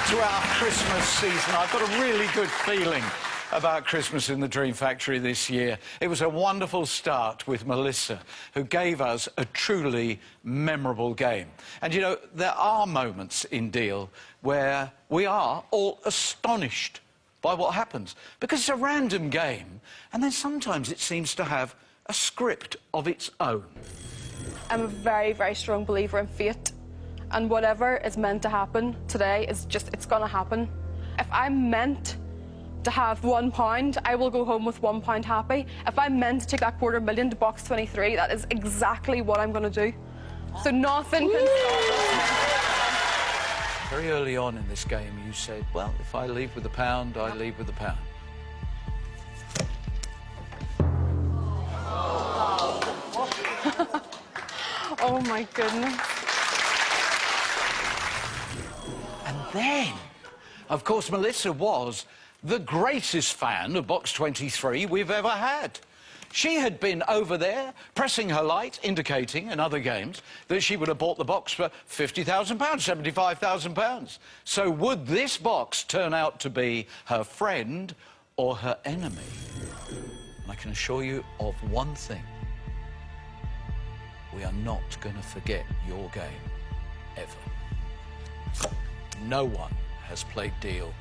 to our Christmas season. I've got a really good feeling about Christmas in the Dream Factory this year. It was a wonderful start with Melissa, who gave us a truly memorable game. And, you know, there are moments in Deal where we are all astonished by what happens, because it's a random game, and then sometimes it seems to have a script of its own. I'm a very, very strong believer in fate, and whatever is meant to happen today is just, it's gonna happen. If I'm meant to have £1, I will go home with £1 happy. If I'm meant to take that $250,000 to box 23, that is exactly what I'm gonna do. So nothing can stop us. Very early on in this game, you said, well, if I leave with £1, I leave with £1. Oh, my goodness. And then, of course, Melissa was the greatest fan of Box 23 we've ever had. She had been over there pressing her light, indicating in other games that she would have bought the box for £50,000, £75,000. So would this box turn out to be her friend or her enemy? And I can assure you of one thing. We are not going to forget your game, ever. No one has played Deal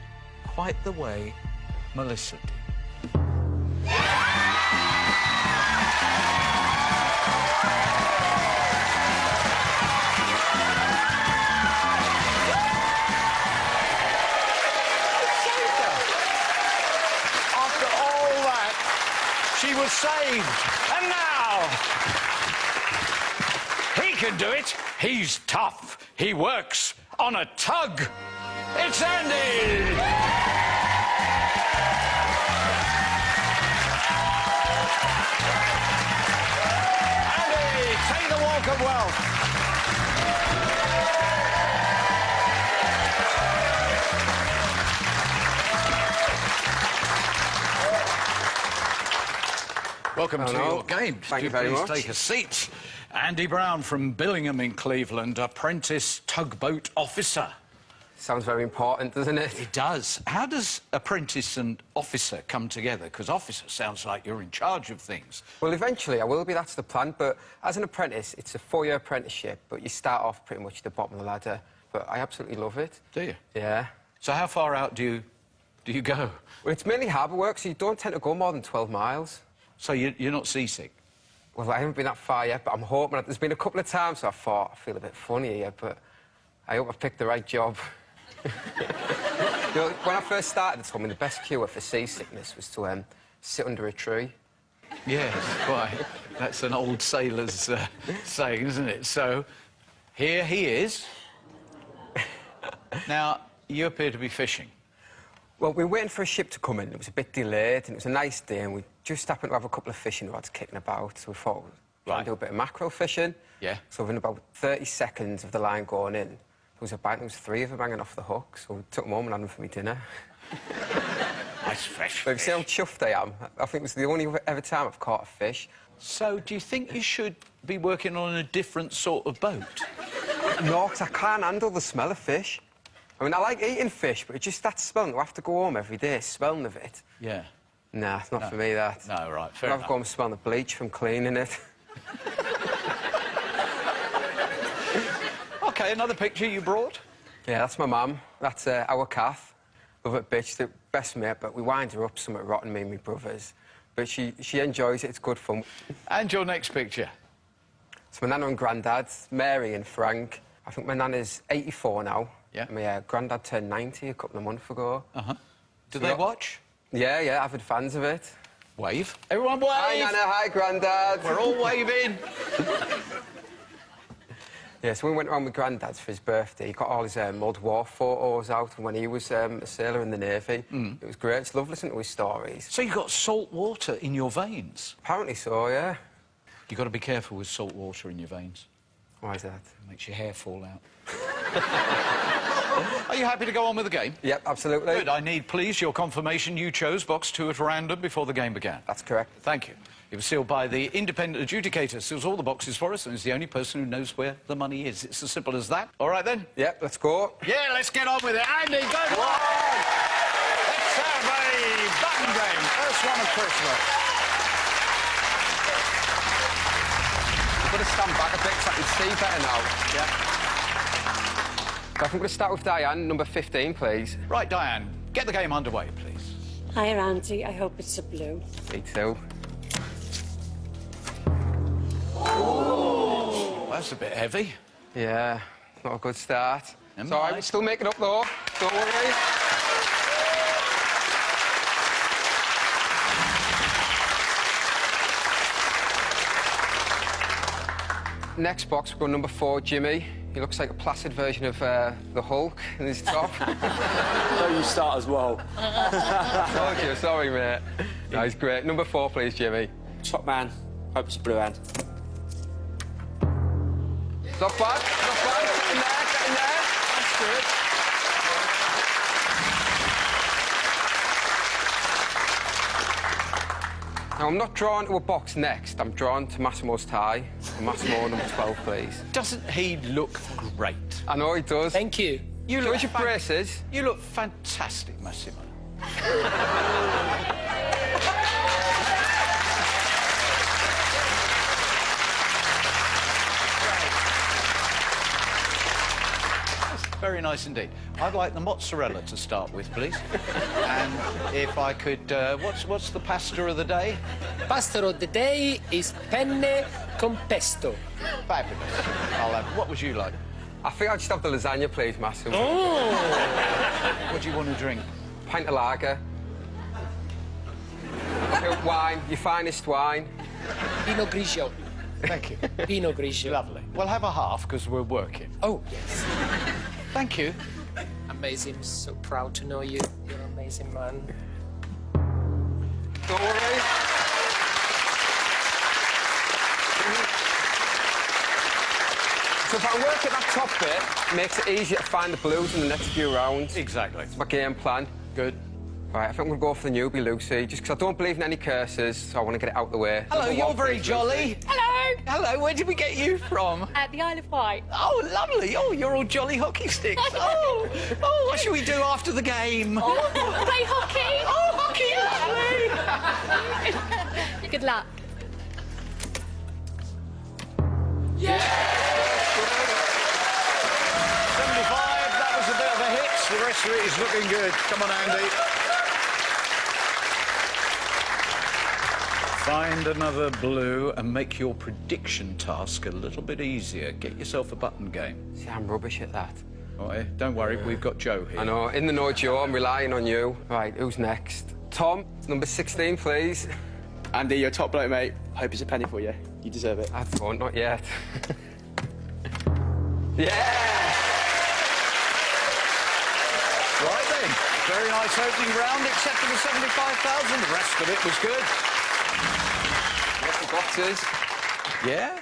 quite the way Melissa did. After all that, she was saved. And now, he can do it. He's tough. He works on a tug. It's Andy! Andy, take the walk of wealth. Welcome to your game. Thank you very much. Please take a seat. Andy Brown from Billingham in Cleveland, apprentice tugboat officer. Sounds very important, doesn't it? It does. How does apprentice and officer come together? Because officer sounds like you're in charge of things. Well, eventually I will be, that's the plan, but as an apprentice, it's a 4-year apprenticeship, but you start off pretty much at the bottom of the ladder. But I absolutely love it. Do you? Yeah. So how far out do you go? Well, it's mainly harbour work, so you don't tend to go more than 12 miles. So you're not seasick? Well, I haven't been that far yet, but I'm hoping. There's been a couple of times so I thought, I feel a bit funny here, but I hope I picked the right job. You know, when I first started, they told me the best cure for seasickness was to sit under a tree. Yes, quite. That's an old sailor's saying, isn't it? So, here he is. Now, you appear to be fishing. Well, we were waiting for a ship to come in. It was a bit delayed, and it was a nice day, and we just happened to have a couple of fishing rods kicking about, so we thought we'd try and do a bit of mackerel fishing. Yeah. So within about 30 seconds of the line going in, there was a bite, there was 3 of them hanging off the hook, so we took them home and had them for my dinner. Nice fresh But you see how chuffed I am? I think it was the only ever time I've caught a fish. So, do you think you should be working on a different sort of boat? No, because I can't handle the smell of fish. I mean, I like eating fish, but it's just that smell. I have to go home every day smelling of it. Yeah. Nah, it's not for me, that. No, right, fair I'll enough. have to go home and smell the bleach from cleaning it. OK, another picture you brought? Yeah, that's my mum. That's our Kath. Love it, bitch. The best mate, but we wind her up somewhat rotten, me and my brothers. But she enjoys it. It's good fun. And your next picture? It's my nana and granddad, Mary and Frank. I think my nana's 84 now. Yeah. My granddad turned 90 a couple of months ago. Uh-huh. Do they watch? Yeah, avid fans of it. Wave. Everyone wave! Hi, Nana. Hi, Grandad. We're all waving. Yeah, so we went round with Grandad's for his birthday. He got all his World War photos out when he was a sailor in the Navy. It was great. It's lovely listening to his stories. So you've got salt water in your veins? Apparently so, yeah. You've got to be careful with salt water in your veins. Why is that? It makes your hair fall out. Are you happy to go on with the game? Yep, absolutely. Good. I need, please, your confirmation you chose box 2 at random before the game began. That's correct. Thank you. It was sealed by the independent adjudicator, seals all the boxes for us, and is the only person who knows where the money is. It's as simple as that. All right, then? Yep, let's go. Yeah, let's get on with it. Andy, go on! Let's have a button game. First one of Christmas. I've got to stand back a bit so I can see better now. Yeah. So I think we're going to start with Diane, number 15, please. Right, Diane, get the game underway, please. Hi, Andy. I hope it's a blue. Me too. Ooh, that's a bit heavy. Yeah, not a good start. Never It's all right, mind. we'll still make it up, though. Don't worry. Next box, we've got number 4, Jimmy. He looks like a placid version of the Hulk in his top. No, you start as well. Told you, sorry, mate. No, he's great. Number 4, please, Jimmy. Top man. Hope it's a blue hand. Not bad, not bad. Get in there, get in there. That's good. Now, I'm not drawn to a box next. I'm drawn to Massimo's tie. Massimo, number 12, please. Doesn't he look great? I know he does. Thank you. You Show us your braces. You look fantastic, Massimo. Very nice indeed. I'd like the mozzarella to start with, please. And if I could, what's the pasta of the day? Pasta of the day is penne con pesto. Fabulous. I'll have. What would you like? I think I'll just have the lasagna, please, Massimo. Oh! What do you want to drink? Pint of lager. Okay, wine, your finest wine. Pinot Grigio. Thank you. Pinot Grigio. Lovely. We'll have a half because we're working. Oh, yes. Thank you. Amazing. So proud to know you. You're an amazing man. Don't worry. So if I work at that top bit, it makes it easier to find the blues in the next few rounds. Exactly. It's my game plan. Good. Right, I think we'll go for the newbie, Lucy, just because I don't believe in any curses, so I want to get it out the way. Hello, Number you're 1, very please, jolly. Lucy. Hello! Hello, where did we get you from? At the Isle of Wight. Oh, lovely. Oh, you're all jolly hockey sticks. Oh, what should we do after the game? Oh, play hockey! Oh, hockey, lovely. Good luck. Yeah! 75, that was a bit of a hit. The rest of it is looking good. Come on, Andy. Find another blue and make your prediction task a little bit easier. Get yourself a button game. See, I'm rubbish at that. All right, don't worry, we've got Joe here. I know, in the know, Joe, I'm relying on you. Right, who's next? Tom, number 16, please. Andy, you're a top bloke, mate. Hope it's a penny for you. You deserve it. I don't, not yet. Yeah! Right then, very nice opening round, except for the 75,000. The rest of it was good. Lots of boxes. Yeah,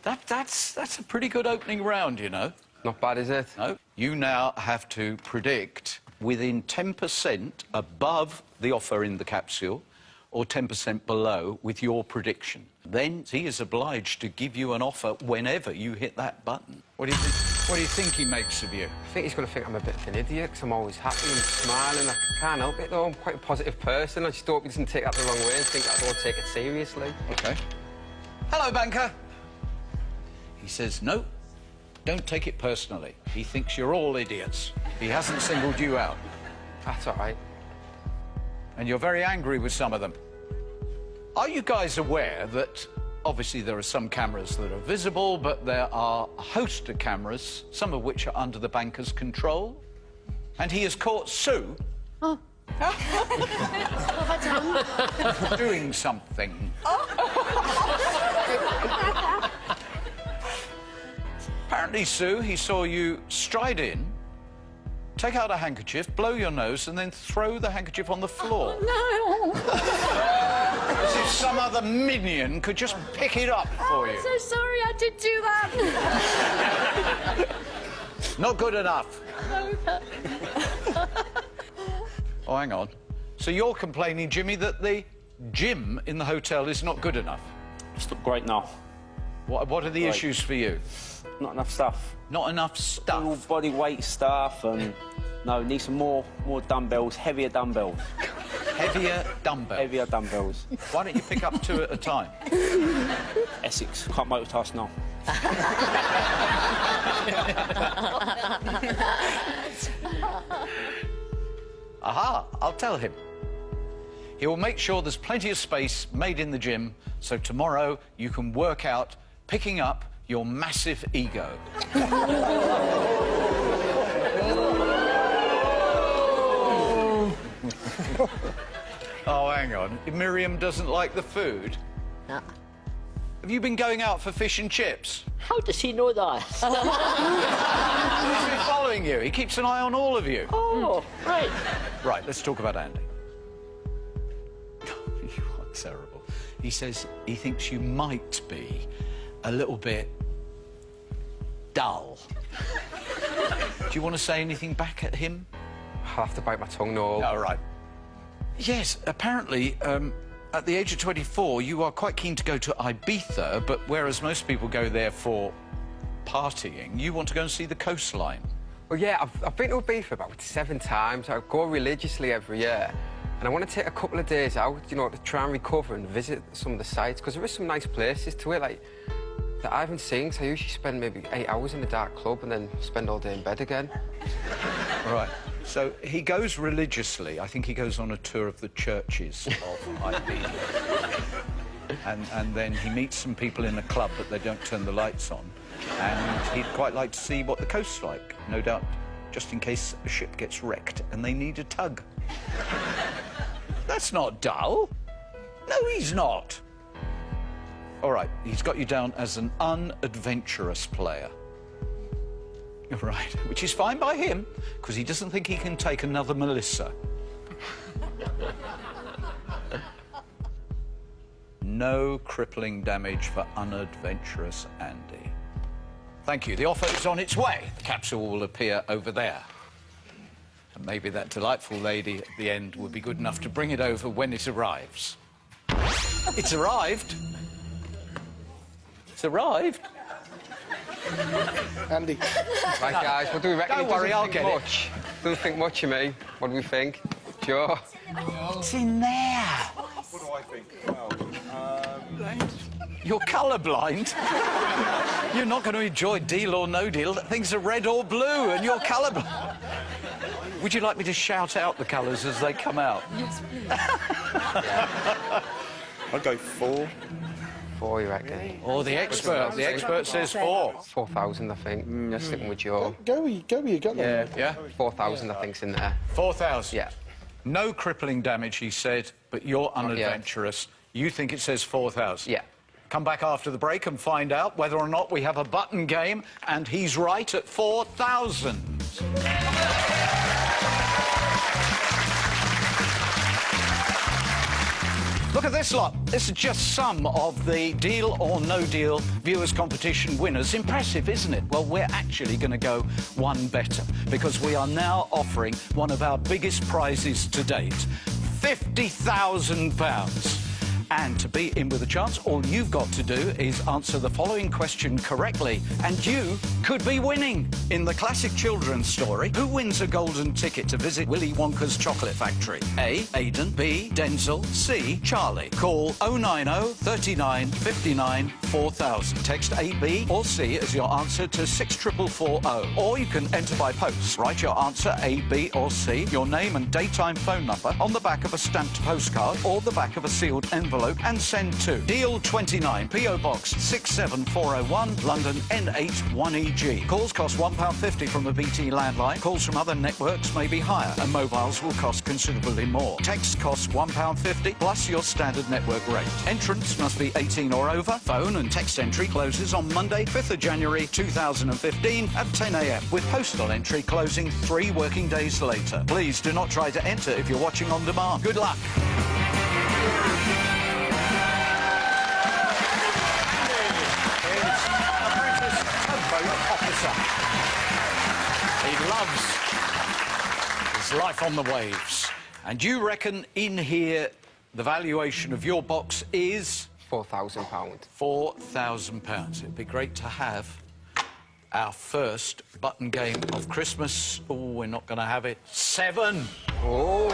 that's a pretty good opening round, you know. Not bad, is it? No, you now have to predict within 10% above the offer in the capsule or 10% below with your prediction. Then he is obliged to give you an offer whenever you hit that button. What do you think? What do you think he makes of you? I think he's going to think I'm a bit of an idiot because I'm always happy and smiling. I can't help it, though. I'm quite a positive person. I just hope he doesn't take that the wrong way and think I don't take it seriously. OK. Hello, banker. He says, no, don't take it personally. He thinks you're all idiots. He hasn't singled you out. That's all right. And you're very angry with some of them. Are you guys aware that obviously there are some cameras that are visible, but there are a host of cameras, some of which are under the banker's control? And he has caught Sue doing something. Apparently, Sue, he saw you stride in, take out a handkerchief, blow your nose, and then throw the handkerchief on the floor. No! As if some other minion could just pick it up for you. I'm so sorry, I did do that. Not good enough. Oh, hang on. So you're complaining, Jimmy, that the gym in the hotel is not good enough? It's not great now. What are the issues for you? Not enough stuff. Not enough stuff? All body weight stuff and... No, need some more dumbbells, heavier dumbbells. Heavier dumbbells? Heavier dumbbells. Why don't you pick up 2 at a time? Essex, can't multitask now. Aha, I'll tell him. He will make sure there's plenty of space made in the gym, so tomorrow you can work out picking up your massive ego. Oh, hang on. Miriam doesn't like the food? No. Have you been going out for fish and chips? How does he know that? He's been following you. He keeps an eye on all of you. Oh, right. Right, let's talk about Andy. You are terrible. He says he thinks you might be a little bit dull. Do you want to say anything back at him? I'll have to bite my tongue, Noel. All right. Yes, apparently, at the age of 24, you are quite keen to go to Ibiza, but whereas most people go there for partying, you want to go and see the coastline. Well, yeah, I've been to Ibiza about 7 times. I go religiously every year. And I want to take a couple of days out, you know, to try and recover and visit some of the sites, because there is some nice places to it, like, that I haven't seen, so I usually spend maybe 8 hours in a dark club and then spend all day in bed again. Right. So he goes religiously. I think he goes on a tour of the churches of Ibiza. and then he meets some people in a club, but they don't turn the lights on. And he'd quite like to see what the coast's like, no doubt, just in case a ship gets wrecked and they need a tug. That's not dull. No, he's not. All right, he's got you down as an unadventurous player. Right, which is fine by him, because he doesn't think he can take another Melissa. No crippling damage for unadventurous Andy. Thank you. The offer is on its way. The capsule will appear over there. And maybe that delightful lady at the end will be good enough to bring it over when it arrives. It's arrived. It's arrived. Andy. Right, guys, what do we reckon? Don't worry, I'll get it. Don't think much of me. What do we think? Joe? It's in there. What do I think? Well, You're colourblind. You're not going to enjoy Deal or No Deal. Things are red or blue, and you're colourblind. Would you like me to shout out the colours as they come out? Yes, please. I'd go 4. 4, you reckon? Or the expert says 4. 4,000, I think. Just sticking with Joe. Go with your gut. Yeah? 4,000, I think's in there. 4,000? Yeah. No crippling damage, he said, but you're unadventurous. You think it says 4,000? Yeah. Come back after the break and find out whether or not we have a button game, and he's right at 4,000. Look at this lot. This is just some of the Deal or No Deal Viewers' Competition winners. Impressive, isn't it? Well, we're actually going to go one better, because we are now offering one of our biggest prizes to date, £50,000. And to be in with a chance, all you've got to do is answer the following question correctly, and you could be winning. In the classic children's story, who wins a golden ticket to visit Willy Wonka's chocolate factory? A. Aidan. B. Denzel. C. Charlie. Call 090 39 59 4000. Text A, B or C as your answer to 64440. Or you can enter by post. Write your answer A, B or C, your name and daytime phone number on the back of a stamped postcard or the back of a sealed envelope, and send to Deal 29, P.O. Box 67401, London N8 1EG. Calls cost £1.50 from a BT landline. Calls from other networks may be higher, and mobiles will cost considerably more. Text costs £1.50 plus your standard network rate. Entrance must be 18 or over. Phone and text entry closes on Monday, 5th of January 2015 at 10 a.m, with postal entry closing 3 working days later. Please do not try to enter if you're watching on demand. Good luck. He loves his life on the waves. And you reckon in here The valuation of your box is... £4,000. £4,000. It'd be great to have our first button game of Christmas. Oh, we're not going to have it. 7. Oh.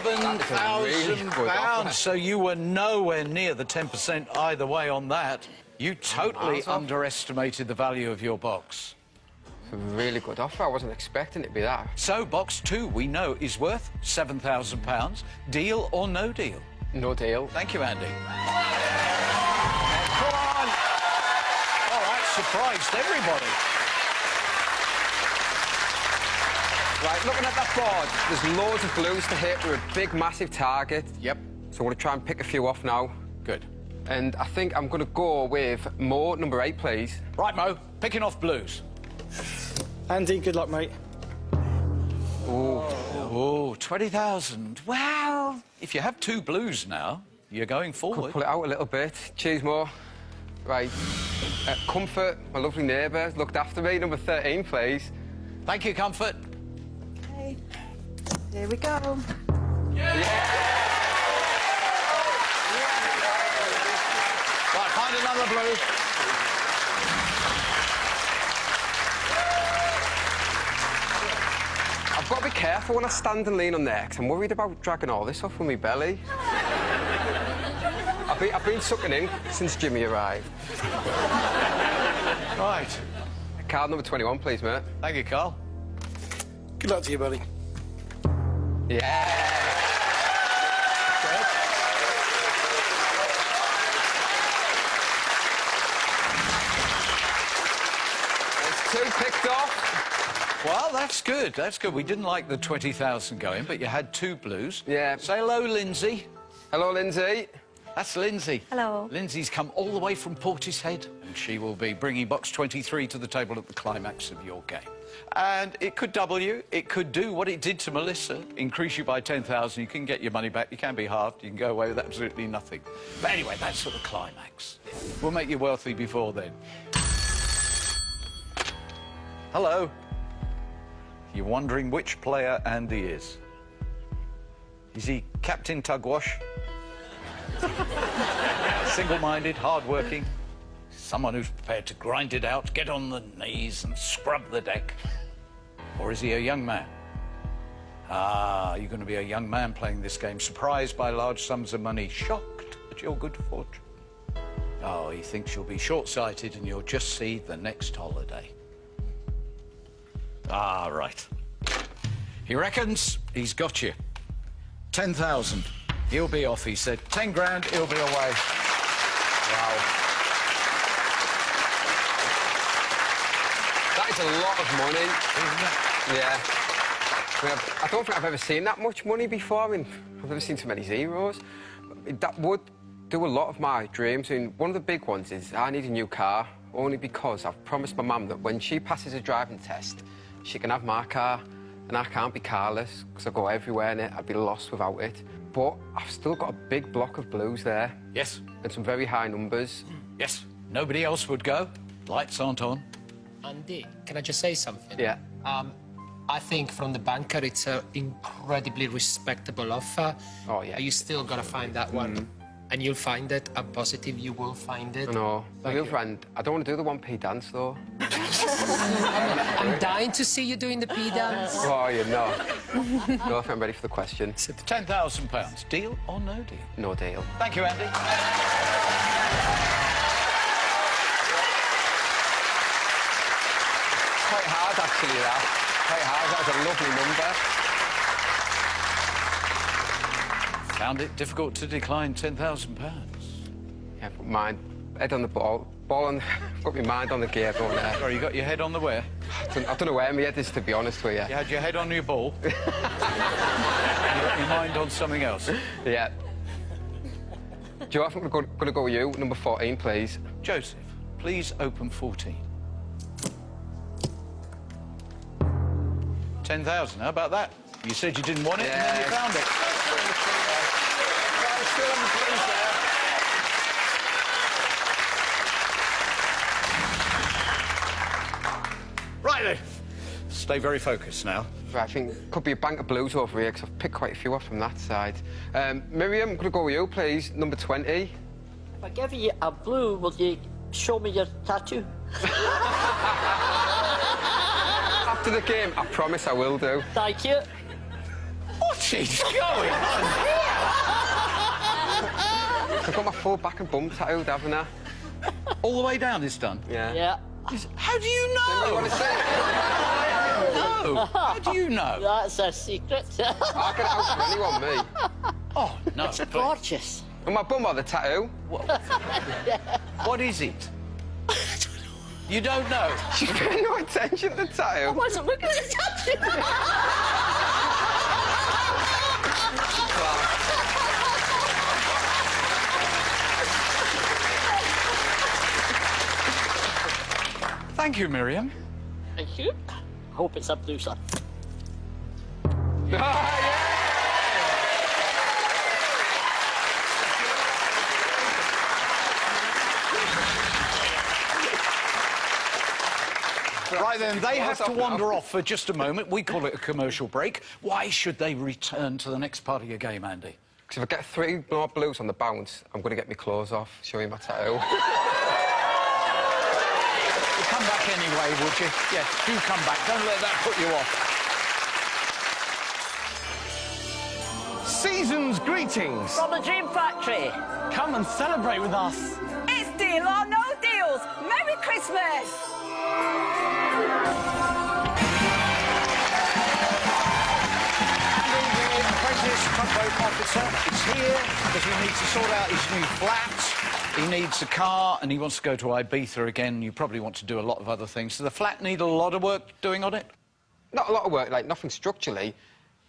£7,000. So you were nowhere near the 10% either way on that. You totally underestimated the value of your box. It's a really good offer. I wasn't expecting it to be that. So box 2, we know, is worth £7,000. Deal or no deal? No deal. Thank you, Andy. Come on! Oh, that surprised everybody. Right, looking at that board, there's loads of blues to hit. We're a big, massive target. Yep. So I'm going to try and pick a few off now. Good. And I think I'm going to go with Mo, number 8, please. Right, Mo, picking off blues. Andy, good luck, mate. Oh, 20,000. Well, if you have 2 blues now, you're going forward. Could pull it out a little bit. Cheers, Mo. Right. Comfort, my lovely neighbour, looked after me. Number 13, please. Thank you, Comfort. Okay. Here we go. Yeah. Right, find another blue. I've got to be careful when I stand and lean on there, because I'm worried about dragging all this off with my belly. I've been sucking in since Jimmy arrived. Right. Card number 21, please, mate. Thank you, Carl. Good luck to you, buddy. Yeah. There's 2 picked off. Well, that's good. That's good. We didn't like the 20,000 going, but you had 2 blues. Yeah. Say hello, Lindsay. Hello, Lindsay. That's Lindsay. Hello. Lindsay's come all the way from Portishead, and she will be bringing box 23 to the table at the climax of your game. And it could double you. It could do what it did to Melissa, increase you by 10,000. You can get your money back. You can be halved. You can go away with absolutely nothing. But anyway, that's at the climax. We'll make you wealthy before then. Hello. You're wondering which player Andy is. Is he Captain Tugwash? Single-minded, hard-working, someone who's prepared to grind it out, get on the knees and scrub the deck? Or is he a young man? Ah, you're going to be a young man playing this game, surprised by large sums of money, shocked at your good fortune. Oh, he thinks you'll be short-sighted and you'll just see the next holiday. Ah, right. He reckons he's got you. 10,000. He'll be off, he said. 10 grand, he'll be away. Wow. That is a lot of money. Isn't it? Yeah. I don't think I've ever seen that much money before. I mean, I've never seen so many zeros. That would do a lot of my dreams. I mean, one of the big ones is I need a new car, only because I've promised my mum that when she passes a driving test, she can have my car, and I can't be carless, because I go everywhere in it. I'd be lost without it. But I've still got a big block of blues there. Yes. And some very high numbers. Yes. Nobody else would go. Lights aren't on. Andy, can I just say something? Yeah. I think from the banker, it's an incredibly respectable offer. Oh, yeah. You still got to find that one. And you'll find it. I'm positive you will find it. No. My real friend, I don't want to do the 1p dance, though. I'm dying to see you doing the P dance. Oh, you're not. No, I think I'm ready for the question. £10,000. Deal or no deal? No deal. Thank you, Andy. Quite hard, actually, that. Quite hard. That was a lovely number. Found it difficult to decline £10,000. Yeah, but mind, head on the ball on... got my mind on the gear going there. Sorry, you got your head on the where? I don't know where my head is, to be honest with you. You had your head on your ball. You got your mind on something else. Yeah. Joe, I think we're going to go with you. Number 14, please. Joseph, please open 14. 10,000, how about that? You said you didn't want it, and then you found it. Still on the blues there. Right then. Stay very focused now. Right, I think could be a bank of blues over here, because I've picked quite a few off from that side. Miriam, I'm going to go with you, please. Number 20. If I give you a blue, will you show me your tattoo? After the game, I promise I will do. Thank you. What's going on here? I've got my full back and bum tattooed, haven't I? All the way down it's done? Yeah. Yeah. How do you know? You want to say it? No. How do you know? That's a secret. I can out for anyone, me. Oh, no. It's gorgeous. On my bum or the tattoo? What is it? You don't know? She's paying no attention to the tattoo. I wasn't looking at the tattoo. Thank you, Miriam. Thank you. I hope it's a blue sun. Right then, they have to wander off for just a moment. We call it a commercial break. Why should they return to the next part of your game, Andy? Because if I get 3 more blues on the bounce, I'm going to get my clothes off, show you my tattoo. Come back anyway, would you? Yeah, do come back. Don't let that put you off. Season's greetings. From the Dream Factory. Come and celebrate with us. It's Deal or No Deals. Merry Christmas. Andy, the apprentice tugboat officer is here because he needs to sort out his new flat. He needs a car and he wants to go to Ibiza again. You probably want to do a lot of other things. Does the flat need a lot of work doing on it? Not a lot of work, like nothing structurally.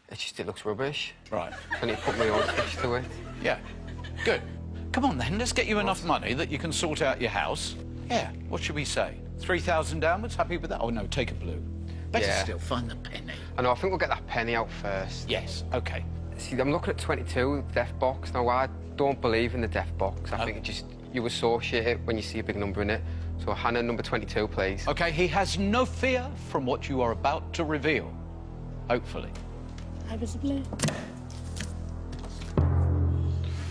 It's just it looks rubbish. Right. I need to put my own touch to it. Yeah. Good. Come on then, let's get you enough money that you can sort out your house. Yeah, what should we say? 3,000 downwards? Happy with that? Oh, no, take a blue. Better still, find the penny. I know, I think we'll get that penny out first. Yes, OK. See, I'm looking at 22, death box. Now, I don't believe in the death box. I think it just, you associate it when you see a big number in it. So, Hannah, number 22, please. OK, he has no fear from what you are about to reveal. Hopefully. I was a blue.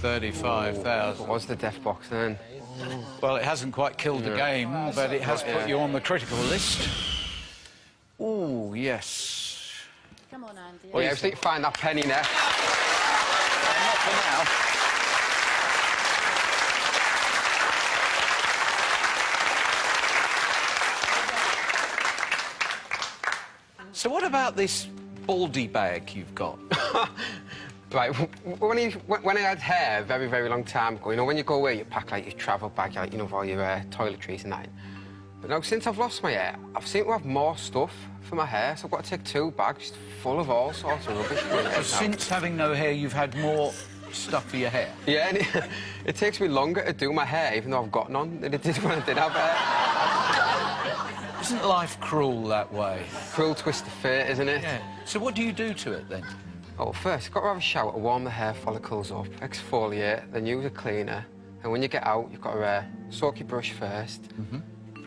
35,000. What was the death box then? Well, it hasn't quite killed the game, but it has put you on the critical list. Oh, yes. Come on, Andy. Well, yeah, I was thinking find that penny now. Not for now. So what about this baldy bag you've got? Right, when I had hair a very, very long time ago, you know, when you go away, you pack, like, your travel bag, like, you know, with all your toiletries and that. But now, since I've lost my hair, I've seemed to have more stuff for my hair, so I've got to take 2 bags full of all sorts of rubbish. So since having no hair, you've had more stuff for your hair? Yeah, and it takes me longer to do my hair, even though I've got none, than it did when I did have hair. Isn't life cruel that way? Cruel twist of fate, isn't it? Yeah. So what do you do to it, then? Oh, first, you've got to have a shower to warm the hair follicles up, exfoliate, then use a cleaner. And when you get out, you've got to soak your brush first.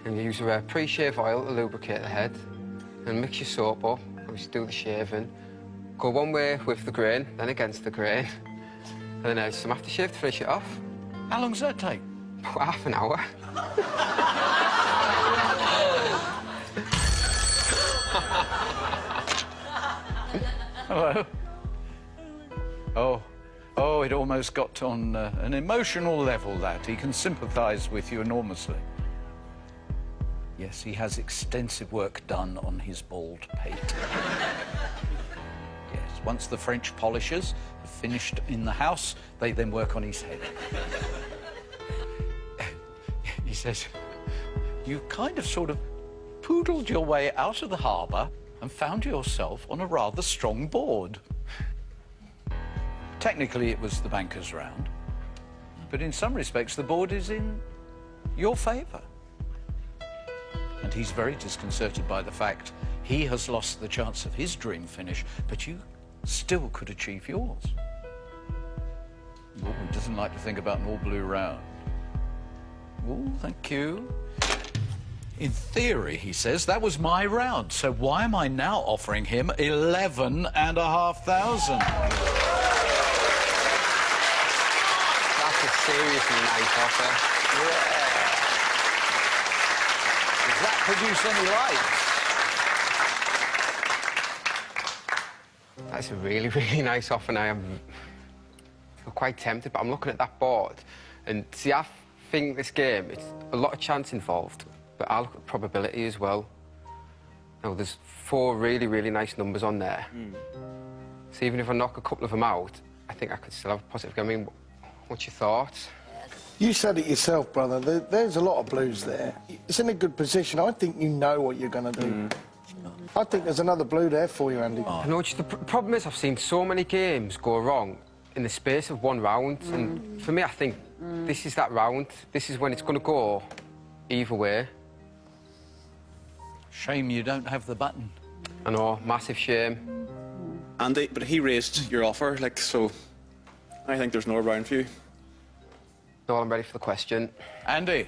And you use a pre-shave oil to lubricate the head. And mix your soap up, obviously do the shaving. Go one way with the grain, then against the grain. And then some aftershave to finish it off. How long does that take? About half an hour. Hello. Oh, it almost got on an emotional level, that. He can sympathise with you enormously. Yes, he has extensive work done on his bald pate. Yes, once the French polishers have finished in the house, they then work on his head. He says, you kind of sort of poodled your way out of the harbour and found yourself on a rather strong board. Technically, it was the banker's round, but in some respects, the board is in your favour. And he's very disconcerted by the fact he has lost the chance of his dream finish, but you still could achieve yours. Oh, he doesn't like to think about an all-blue round. Oh, thank you. In theory, he says, that was my round, so why am I now offering him 11,500? seriously nice offer. Yeah. Does that produce any lights? That's a really, really nice offer, and I am quite tempted, but I'm looking at that board, and see, I think this game, it's a lot of chance involved, but I look at probability as well. Now, there's 4 really, really nice numbers on there. So even if I knock a couple of them out, I think I could still have a positive game. I mean, what's your thoughts? You said it yourself, brother. There's a lot of blues there. It's in a good position. I think you know what you're going to do. I think there's another blue there for you, Andy. I know, just the problem is I've seen so many games go wrong in the space of 1 round, and for me, I think this is that round. This is when it's going to go either way. Shame you don't have the button. I know, massive shame. Andy, but he raised your offer, like, so I think there's no round for you. No, I'm ready for the question. Andy,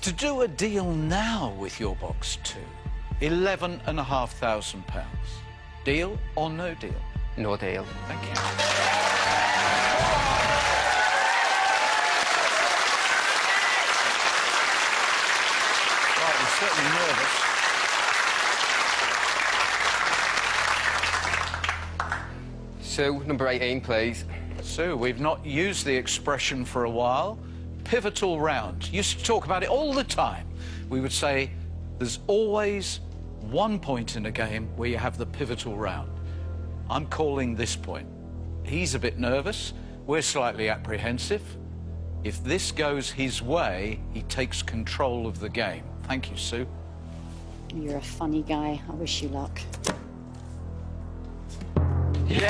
to do a deal now with your box 2, £11,500. Deal or no deal? No deal. Thank you. Right, he's certainly nervous. Sue, number 18, please. Sue, we've not used the expression for a while. Pivotal round. Used to talk about it all the time. We would say there's always one point in a game where you have the pivotal round. I'm calling this point. He's a bit nervous. We're slightly apprehensive. If this goes his way, he takes control of the game. Thank you, Sue. You're a funny guy. I wish you luck. Yeah!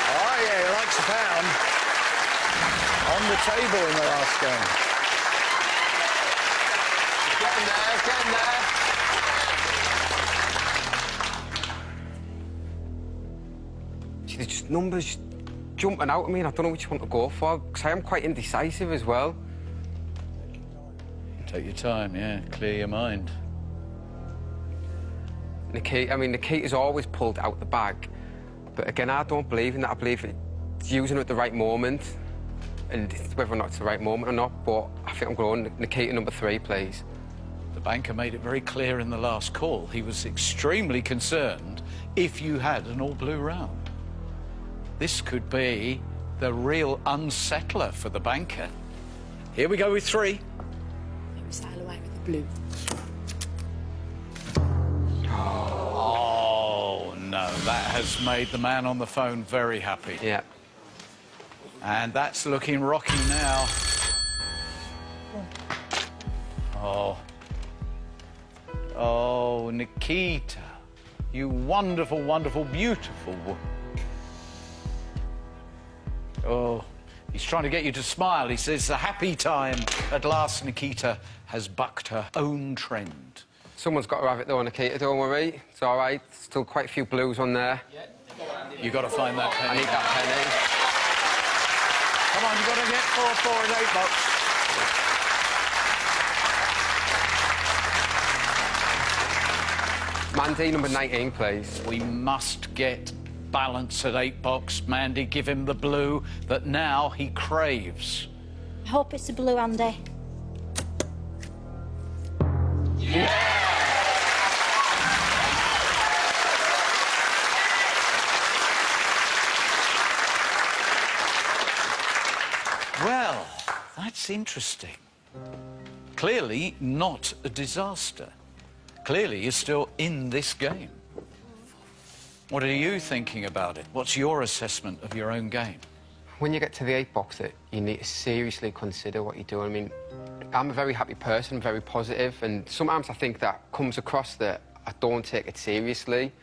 Oh, yeah, he likes a pound. On the table in the last game. Getting there, getting there. See, there's just numbers jumping out at me, and I don't know which one to go for, because I am quite indecisive as well. Take your time, yeah. Clear your mind. Nikita's always pulled out the bag, but again, I don't believe in that. I believe it's using it at the right moment, and whether or not it's the right moment or not, but I think I'm going Nikita number 3, please. The banker made it very clear in the last call. He was extremely concerned if you had an all-blue round. This could be the real unsettler for the banker. Here we go with 3. Maybe sail away with the blue. Oh, no, that has made the man on the phone very happy. Yeah. And that's looking rocky now. Oh. Oh, Nikita. You wonderful, wonderful, beautiful woman. Oh, he's trying to get you to smile. He says the happy time at last. Nikita has bucked her own trend. Someone's got to have it though, Nikita, don't worry. It's all right. Still quite a few blues on there. You've got to find that penny. I need that penny. Come on, you've got to get 4 and 8 bucks. Mandy, number 19, please. We must get balance at 8 bucks. Mandy, give him the blue that now he craves. I hope it's a blue, Andy. Yeah! Well, that's interesting. Clearly not a disaster. Clearly you're still in this game. What are you thinking about it? What's your assessment of your own game? When you get to the 8 box, you need to seriously consider what you're doing. I mean, I'm a very happy person, very positive, and sometimes I think that comes across that I don't take it seriously.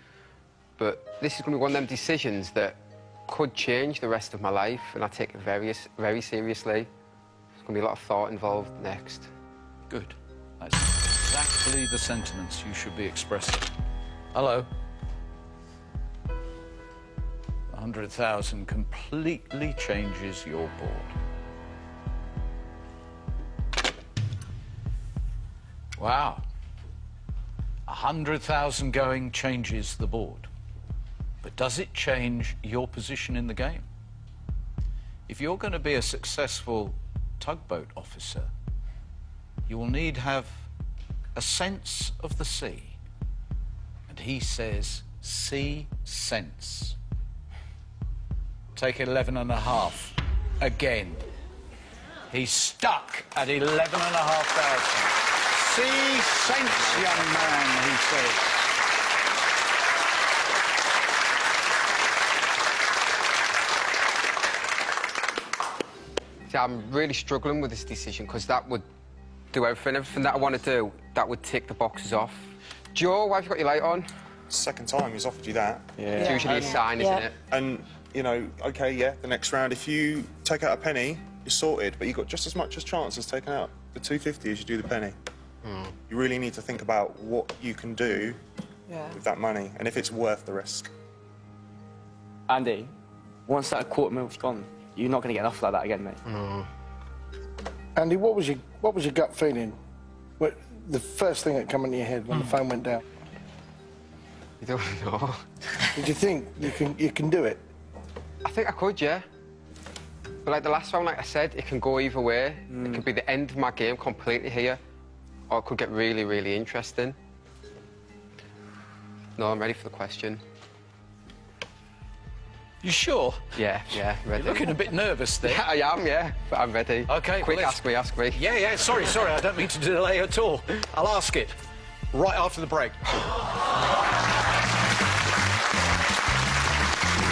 But this is going to be one of them decisions that could change the rest of my life, and I take it very, very seriously. There's going to be a lot of thought involved next. Good. That's exactly the sentiments you should be expressing. Hello. 100,000 completely changes your board. Wow. 100,000 going changes the board. But does it change your position in the game? if you're going to be a successful tugboat officer, you will need to have a sense of the sea. And he says, sea sense. Take 11.5 again. He's stuck at 11.5,000. Sea sense, young man, he says. See, I'm really struggling with this decision because that would do everything that I want to do, that would tick the boxes off. Joe, why have you got your light on? Second time he's offered you that. Yeah. It's usually a sign, isn't it? And, you know, OK, yeah, the next round, if you take out a penny, you're sorted, but you've got just as much as chance as taking out the 250 as you do the penny. You really need to think about what you can do with that money and if it's worth the risk. Andy, once that $250,000's gone, you're not going to get enough like that again, mate. Andy, what was your gut feeling? The first thing that came into your head when the phone went down? You don't know. Did you think you can do it? I think I could, yeah. But like the last round, like I said, it can go either way. It could be the end of my game completely here, or it could get really, really interesting. No, I'm ready for the question. You sure? Yeah, ready. You're looking a bit nervous there. Yeah, I am, yeah, but I'm ready. OK, quick, well, ask me. Yeah, sorry, I don't mean to delay at all. I'll ask it right after the break.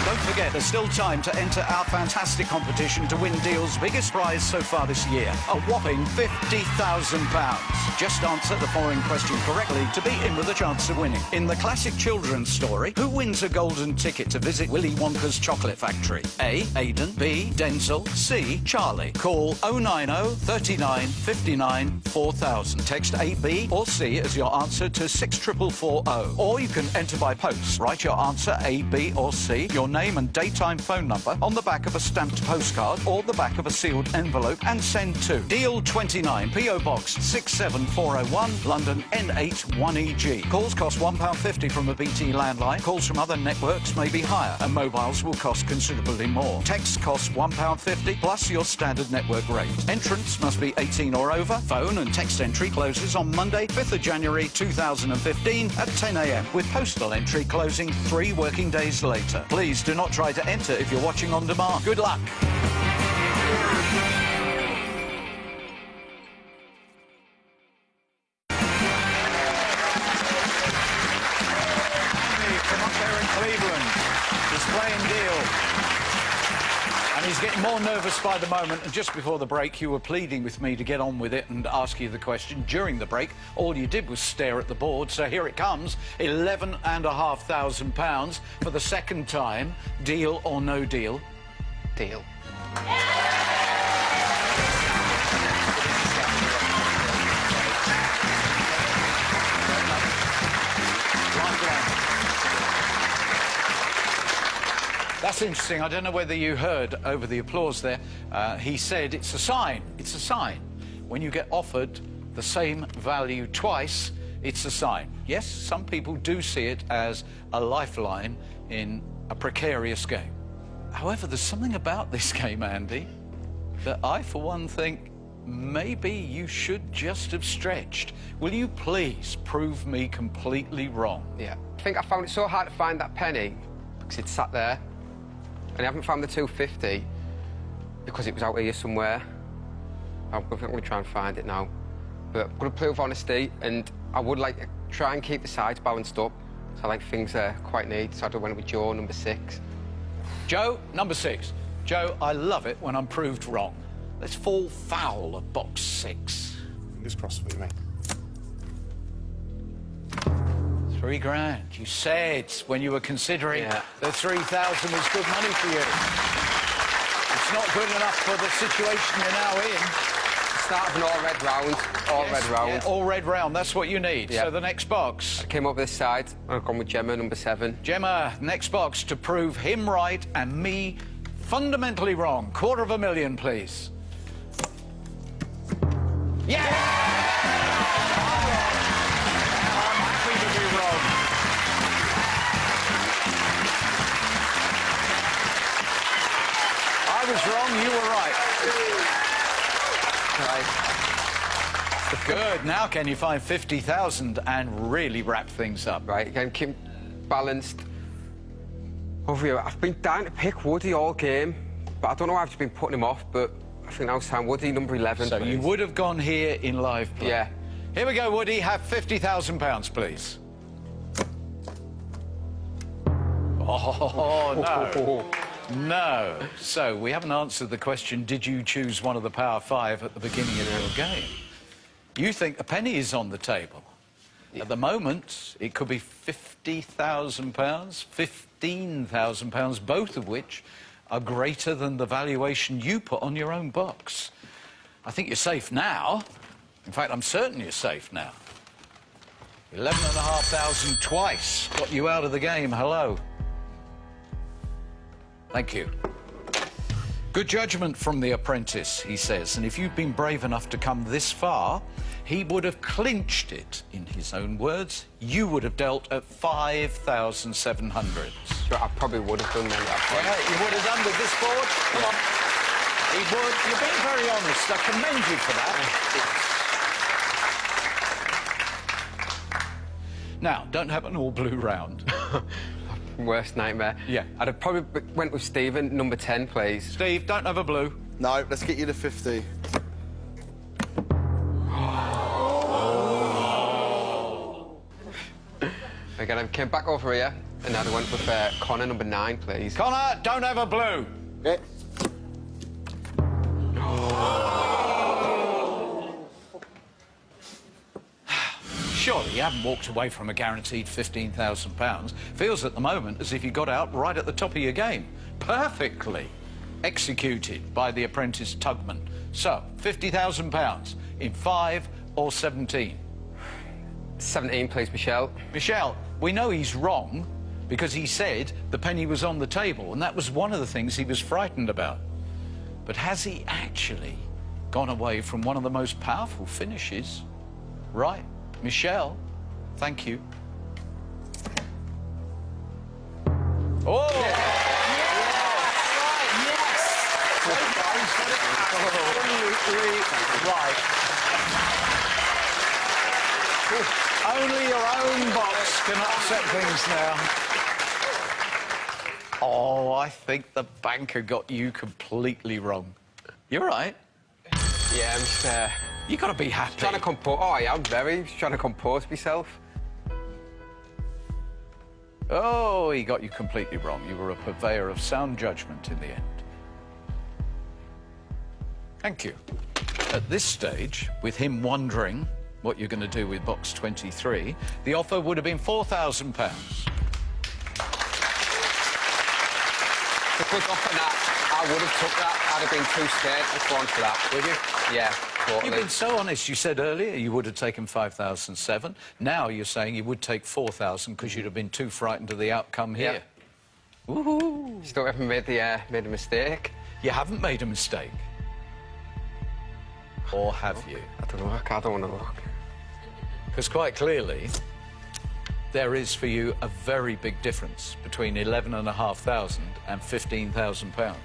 Don't forget, there's still time to enter our fantastic competition to win Deal's biggest prize so far this year, a whopping £50,000. Just answer the following question correctly to be in with a chance of winning. In the classic children's story, who wins a golden ticket to visit Willy Wonka's chocolate factory? A. Aidan, B. Denzel, C. Charlie. Call 090 39 59 4000. Text A, B or C as your answer to 64440. Or you can enter by post. Write your answer A, B or C, your name and daytime phone number on the back of a stamped postcard or the back of a sealed envelope and send to Deal 29, P.O. Box 67401, London N8 1EG. Calls cost £1.50 from a BT landline. Calls from other networks may be higher and mobiles will cost considerably more. Texts cost £1.50 plus your standard network rate. Entrance must be 18 or over. Phone and text entry closes on Monday, 5th of January 2015 at 10 a.m. with postal entry closing 3 working days later. Please do not try to enter if you're watching on demand. Good luck. And he's getting more nervous by the moment. And just before the break, you were pleading with me to get on with it and ask you the question. During the break, all you did was stare at the board. So here it comes, £11,500 for the second time. Deal or no deal? Deal. That's interesting. I don't know whether you heard over the applause there. He said it's a sign. It's a sign. When you get offered the same value twice, it's a sign. Yes, some people do see it as a lifeline in a precarious game. However, there's something about this game, Andy, that I, for one, think maybe you should just have stretched. Will you please prove me completely wrong? Yeah. I think I found it so hard to find that penny because it sat there. And I haven't found the 250 because it was out here somewhere. I'm going to try and find it now. But I'm going to prove honesty, and I would like to try and keep the sides balanced up. So I like things quite neat. So I went with Joe, number 6. Joe, number 6. Joe, I love it when I'm proved wrong. Let's fall foul of box 6. Fingers crossed for you, mate. £3,000. You said when you were considering that 3,000 was good money for you. It's not good enough for the situation you're now in. Start of an all-red round. All-red round. Yeah, all-red round. That's what you need. Yeah. So the next box. I came over this side. I've gone with Gemma, number 7. Gemma, next box to prove him right and me fundamentally wrong. £250,000, please. Yeah! I was wrong, you were Good. Now can you find 50,000 and really wrap things up? Right, again, keep balanced. Over here, I've been down to pick Woody all game, but I don't know why I've just been putting him off, but I think now it's time. Woody, number 11, So please. you would have gone here in live play. Yeah. Here we go, Woody. Have £50,000, please. Oh, no. No. So, we haven't answered the question, did you choose one of the Power Five at the beginning of your game? You think a penny is on the table. At the moment, it could be £50,000, £15,000, both of which are greater than the valuation you put on your own box. I think you're safe now. In fact, I'm certain you're safe now. 11,500 twice got you out of the game. Hello. Thank you. Good judgment from the apprentice, he says, and if you'd been brave enough to come this far, he would have clinched it, in his own words. You would have dealt at 5,700. Sure, I probably would have done that. Yeah, you would have done with this board? Come on. He would. You're being very honest. I commend you for that. Now, don't have an all-blue round. Worst nightmare. Yeah. I'd have probably went with Stephen, number 10, please. Steve, don't have a blue. No, let's get you to 50. Again, I came back over here, and I'd went with Connor, number 9, please. Connor, don't have a blue. Yeah. Surely you haven't walked away from a guaranteed £15,000. Feels at the moment as if you got out right at the top of your game. Perfectly executed by the apprentice Tugman. So, £50,000 in 5 or 17? 17, please, Michelle. Michelle, we know he's wrong because he said the penny was on the table, and that was one of the things he was frightened about. But has he actually gone away from one of the most powerful finishes? Right. Michelle, thank you. Oh! Yes! Right. Only your own box can upset things now. Oh, I think the banker got you completely wrong. You're right. Yeah, I'm just, you got to be happy. Trying to compose. Oh, yeah, I'm very trying to compose myself. Oh, he got you completely wrong. You were a purveyor of sound judgment in the end. Thank you. At this stage, with him wondering what you're going to do with box 23, the offer would have been £4,000. Because offer that, I would have took that. I'd have been too scared to go on for that. Would you? Yeah, totally. You've been so honest. You said earlier you would have taken 5,007. Now you're saying you would take 4,000 because you'd have been too frightened of the outcome here. Yeah. Woohoo! Still haven't made a mistake. You haven't made a mistake. Or have you? I don't know. I don't want to look. Because quite clearly, there is for you a very big difference between 11,500 and £15,000.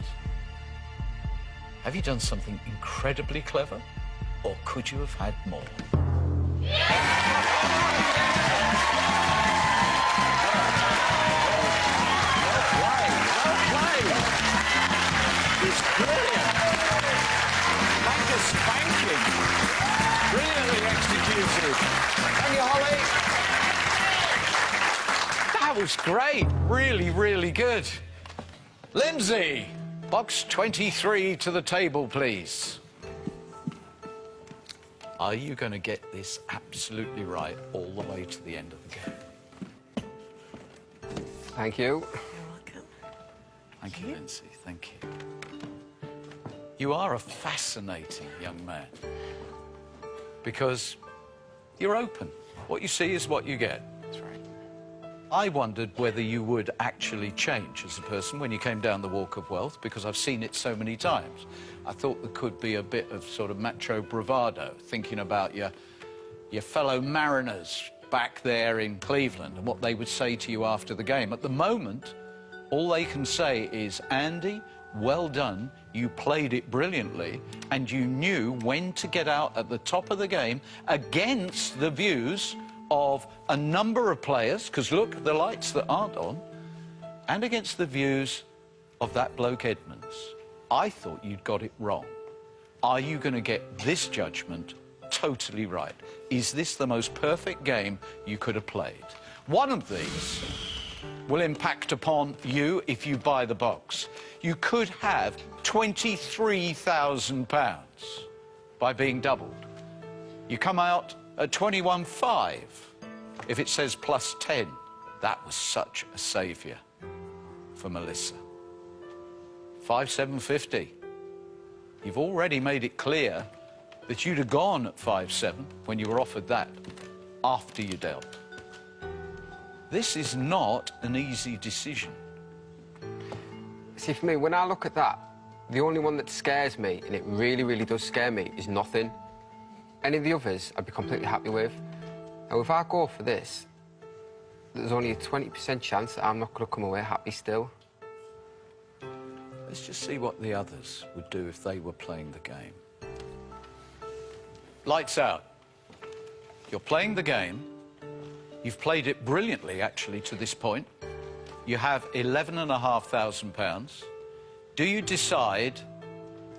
Have you done something incredibly clever, or could you have had more? Well played. It's brilliant. Banker spanking. Brilliantly executed. Thank you, Holly. That was great. Really, really good. Lindsay, box 23 to the table, please. Are you going to get this absolutely right all the way to the end of the game? Thank you. Thank you, Lindsay. Thank you. You are a fascinating young man because you're open. What you see is what you get. That's right. I wondered whether you would actually change as a person when you came down the walk of wealth, because I've seen it so many times. I thought there could be a bit of sort of macho bravado, thinking about your fellow Mariners back there in Cleveland and what they would say to you after the game. At the moment, all they can say is, Andy, well done. You played it brilliantly, and you knew when to get out at the top of the game against the views of a number of players, because look, the lights that aren't on, and against the views of that bloke Edmonds. I thought you'd got it wrong. Are you going to get this judgment totally right? Is this the most perfect game you could have played? One of these will impact upon you if you buy the box. You could have £23,000 by being doubled. You come out at 21.5 if it says plus 10. That was such a saviour for Melissa. 5,750. You've already made it clear that you'd have gone at 5.7 when you were offered that after you dealt. This is not an easy decision. See, for me, when I look at that, the only one that scares me, and it really, really does scare me, is nothing. Any of the others I'd be completely happy with. Now, if I go for this, there's only a 20% chance that I'm not going to come away happy still. Let's just see what the others would do if they were playing the game. Lights out. You're playing the game. You've played it brilliantly, actually, to this point. You have £11,500. Do you decide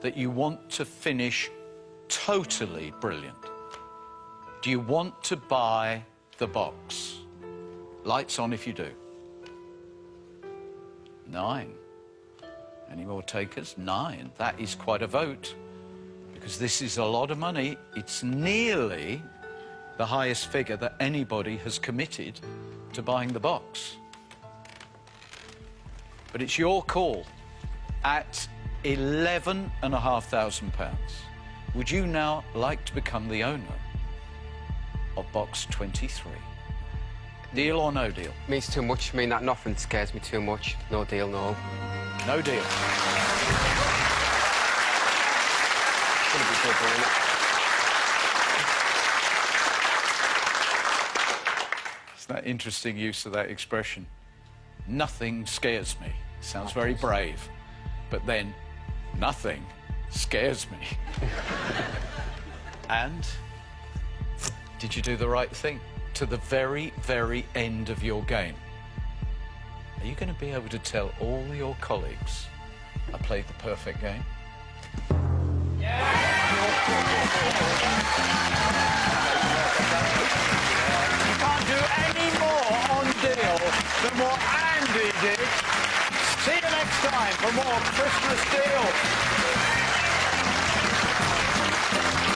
that you want to finish totally brilliant? Do you want to buy the box? Lights on if you do. 9. Any more takers? 9. That is quite a vote, because this is a lot of money. It's nearly the highest figure that anybody has committed to buying the box. But it's your call. At £11,500, would you now like to become the owner of box 23? Deal or no deal? Means too much. I mean, that nothing scares me too much. No deal, no. No deal. Isn't that interesting use of that expression? Nothing scares me. Sounds very brave. But then, nothing scares me. And did you do the right thing? To the very, very end of your game. Are you going to be able to tell all your colleagues I played the perfect game? Yeah! You can't do any more on deal than what Andy did. See you next time for more Christmas Deal.